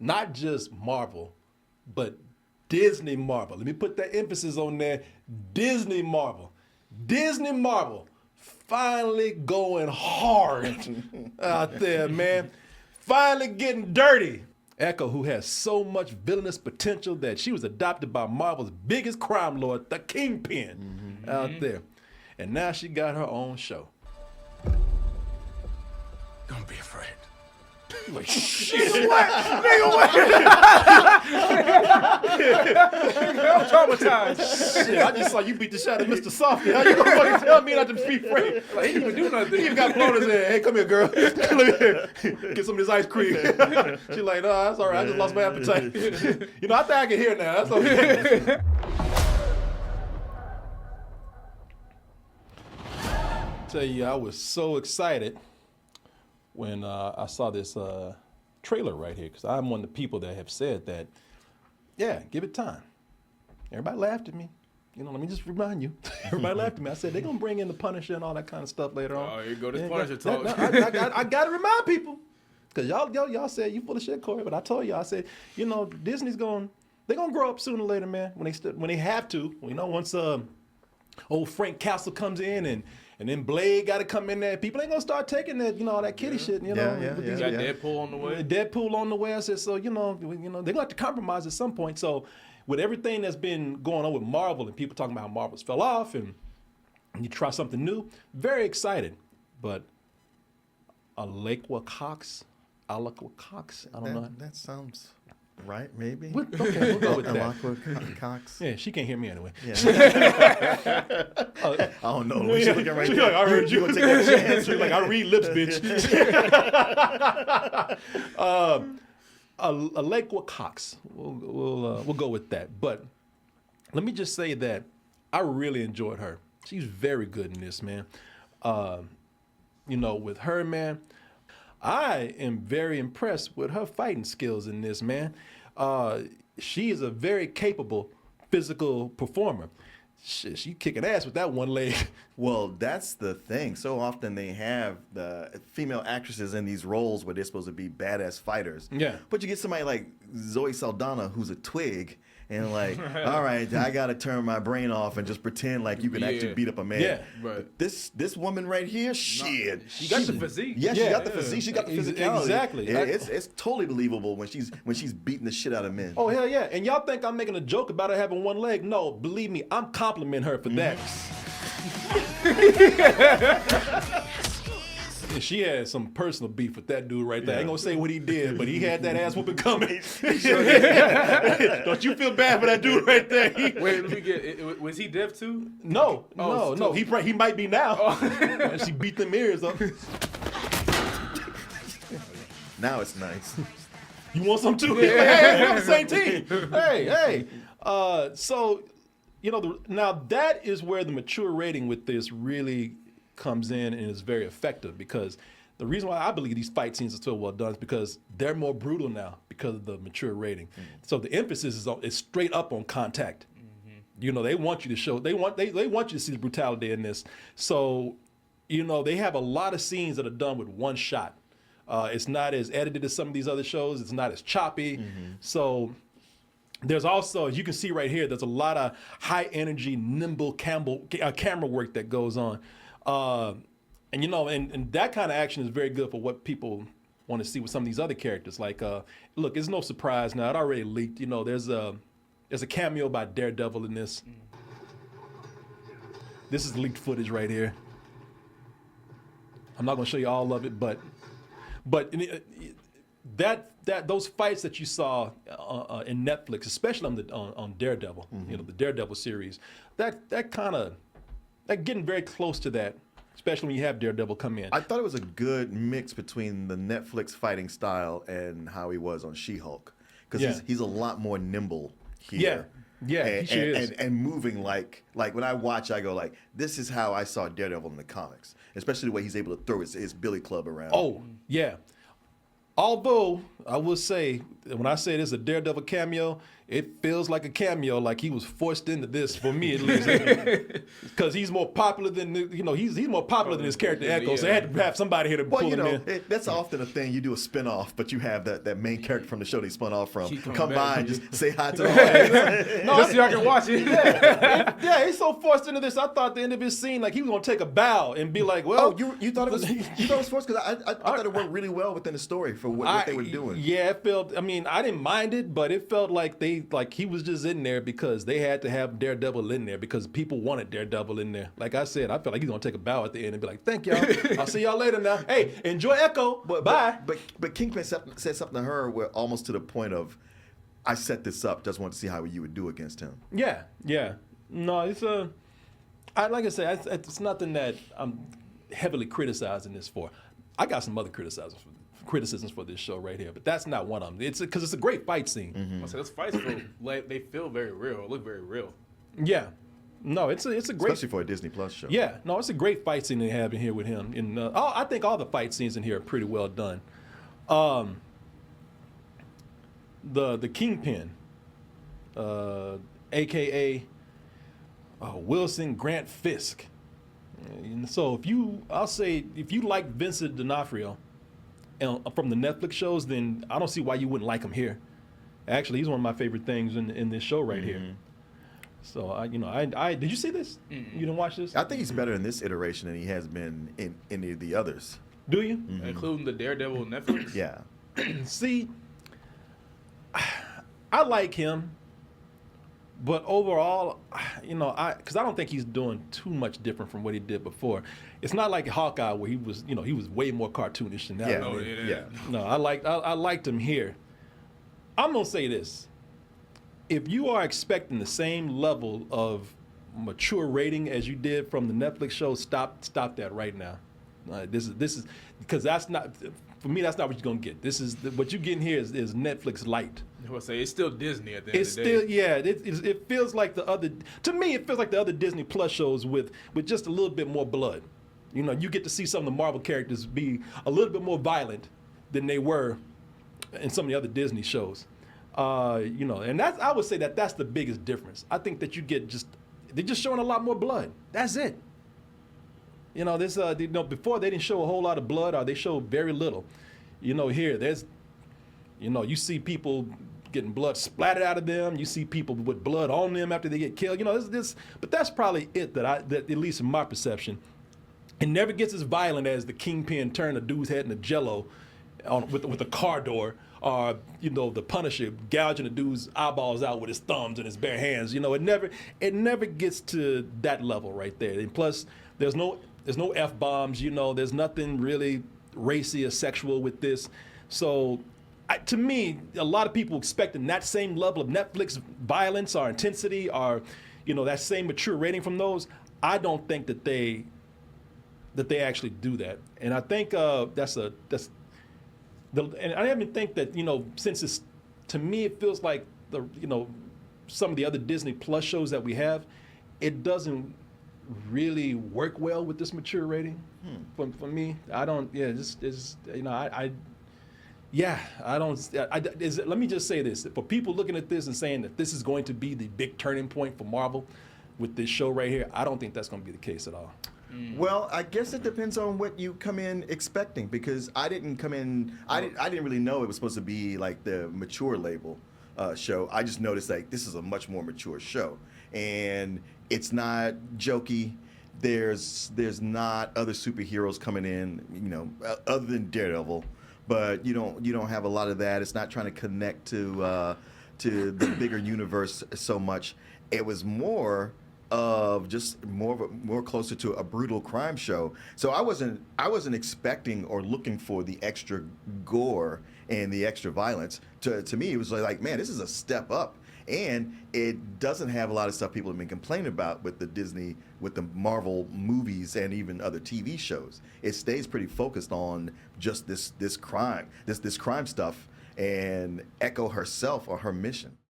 not just Marvel, but Disney Marvel. Let me put that emphasis on there. Disney Marvel. Disney Marvel finally going hard out there, man. Finally getting dirty. Echo, who has so much villainous potential that she was adopted by Marvel's biggest crime lord, the Kingpin, out there. And now she got her own show. Don't be afraid. Like, shit. Nigga, what? I'm traumatized. Shit, I just saw you beat the shit out of Mr. Softy. How you gonna fucking tell me not to be afraid? Like, he didn't even do nothing. He even got blown his head. Hey, come here, girl. Come here. Get some of this ice cream. She's like, no, that's all right. I just lost my appetite. You know, I think I can hear now. That's okay. Tell you, I was so excited when I saw this trailer right here, because I'm one of the people that have said that, yeah, give it time. Everybody laughed at me. You know, let me just remind you. Everybody laughed at me. I said, they're going to bring in the Punisher and all that kind of stuff later on. Oh, here go this Punisher talk. I got to remind people. Because y'all said, you full of shit, Corey. But I told you, I said, you know, Disney's they're going to grow up sooner or later, man, when they have to. You know, once old Frank Castle comes in and then Blade got to come in there. People ain't gonna start taking that, you know, all that kitty shit. You know, You got Deadpool on the way. Deadpool on the way. I said, so you know, they're gonna have to compromise at some point. So, with everything that's been going on with Marvel and people talking about how Marvel's fell off and you try something new, very excited. But Alaqua Cox, I don't know. That sounds right, maybe. Okay, we'll go with that. Alaqua Cox. Yeah, she can't hear me anyway. Yeah. I don't know. She's looking right She's there. like, I heard you. Gonna take that chance. She's like, I read lips, bitch. Alaqua Cox. We'll go with that. But let me just say that I really enjoyed her. She's very good in this, man. You know, with her, man, I am very impressed with her fighting skills in this, man. She is a very capable physical performer. She kicking ass with that one leg. Well, that's the thing. So often they have the female actresses in these roles where they're supposed to be badass fighters. Yeah. But you get somebody like Zoe Saldana, who's a twig, and like, all right, I got to turn my brain off and just pretend like you can actually beat up a man. Yeah. But this woman right here, shit. She got the physique. Yeah, she got the physique. She got the physicality. Exactly. It's totally believable when she's beating the shit out of men. Oh, hell yeah. And y'all think I'm making a joke about her having one leg? No, believe me, I'm complimenting her for that. And she had some personal beef with that dude right there. I ain't gonna say what he did, but he had that ass whooping coming. Don't you feel bad for that dude right there? Wait, let me get. Was he deaf too? No. He might be now. Oh. She beat them ears up. Now it's nice. You want some too? Hey, we're on the same team. Hey. So, you know, now that is where the mature rating with this really comes in and is very effective, because the reason why I believe these fight scenes are so well done is because they're more brutal now because of the mature rating. So the emphasis is straight up on contact. You know, they want you to show, they want you to see the brutality in this. So, you know, they have a lot of scenes that are done with one shot. It's not as edited as some of these other shows. It's not as choppy. So there's also, as you can see right here, there's a lot of high energy, nimble camera work that goes on. And you know, and that kind of action is very good for what people want to see with some of these other characters. Like, look, it's no surprise now. It already leaked. You know, there's a cameo by Daredevil in this. This is leaked footage right here. I'm not gonna show you all of it, but those fights that you saw in Netflix, especially on Daredevil, you know, the Daredevil series, that getting very close to that, especially when you have Daredevil come in. I thought it was a good mix between the Netflix fighting style and how he was on She-Hulk, because he's a lot more nimble here. Yeah, he sure is. And moving like when I watch, I go like, this is how I saw Daredevil in the comics, especially the way he's able to throw his billy club around. Oh, yeah. Although, I will say, when I say this is a Daredevil cameo, it feels like a cameo, like he was forced into this for me at least, because he's more popular than he's more popular than his character Echo. So I had to have somebody here to pull him in. That's often a thing. You do a spinoff, but you have that main character from the show they spun off from Keep come coming by back. and just say hi to the audience. Just so y'all can watch it. Yeah, he's so forced into this. I thought at the end of his scene, like he was gonna take a bow and be like, "Well, You thought it was forced because I thought it worked really well within the story for what they were doing. Yeah, it felt. I mean, I didn't mind it, but it felt like he was just in there because they had to have Daredevil in there because people wanted Daredevil in there. Like I said, I felt like he's gonna take a bow at the end and be like, "Thank y'all. I'll see y'all later now. Hey, enjoy Echo. Bye." But Kingpin said something to her where almost to the point of, I set this up, just want to see how you would do against him. Yeah. No, it's like I said, it's nothing that I'm heavily criticizing this for. I got some other criticisms for this show right here, but that's not one of them. It's because it's a great fight scene. So those fights they feel very real. Look very real. Yeah. No, it's a great, Especially for a Disney Plus show. Yeah, no, it's a great fight scene they have in here with him. And I think all the fight scenes in here are pretty well done. The Kingpin, aka Wilson Grant Fisk. And so if you like Vincent D'Onofrio from the Netflix shows, then I don't see why you wouldn't like him here. Actually, he's one of my favorite things in this show right here. So I did you see this? You didn't watch this? I think he's better in this iteration than he has been in any of the others. Do you? Including the Daredevil Netflix. Yeah. See, I like him, but overall, because I don't think he's doing too much different from what he did before. It's not like Hawkeye where he was way more cartoonish than that. Yeah. No, I liked him here. I'm gonna say this: if you are expecting the same level of mature rating as you did from the Netflix show, stop that right now. This is because that's not. For me, that's not what you're gonna get. This is what you're getting here is Netflix light. I would say it's still Disney at the end It's of the day. still It feels like the other. To me, it feels like the other Disney Plus shows with just a little bit more blood. You get to see some of the Marvel characters be a little bit more violent than they were in some of the other Disney shows. And I would say that's the biggest difference. I think that they're just showing a lot more blood. That's it. Before they didn't show a whole lot of blood, or they showed very little. Here you see people getting blood splattered out of them. You see people with blood on them after they get killed. But that's probably it that at least in my perception, it never gets as violent as the Kingpin turned a dude's head into jello with a car door, or the Punisher gouging a dude's eyeballs out with his thumbs and his bare hands. It never gets to that level right there. And plus, there's no F-bombs. There's nothing really racy or sexual with this. So, to me, a lot of people expecting that same level of Netflix violence or intensity, or that same mature rating from those. I don't think that they actually do that, and I think and I even think that since it's, to me, it feels like some of the other Disney Plus shows that we have, it doesn't really work well with this mature rating. For me, I don't. Yeah, let me just say this: for people looking at this and saying that this is going to be the big turning point for Marvel with this show right here, I don't think that's going to be the case at all. Well, I guess it depends on what you come in expecting, because I didn't come in. I didn't really know it was supposed to be like the mature label show. I just noticed like this is a much more mature show, and it's not jokey. There's not other superheroes coming in, other than Daredevil, but you don't have a lot of that. It's not trying to connect to the bigger universe so much. It was more of just more closer to a brutal crime show. So I wasn't expecting or looking for the extra gore and the extra violence. To me, it was like, man, this is a step up. And it doesn't have a lot of stuff people have been complaining about with the Marvel movies and even other TV shows. It stays pretty focused on just this crime stuff, and Echo herself or her mission.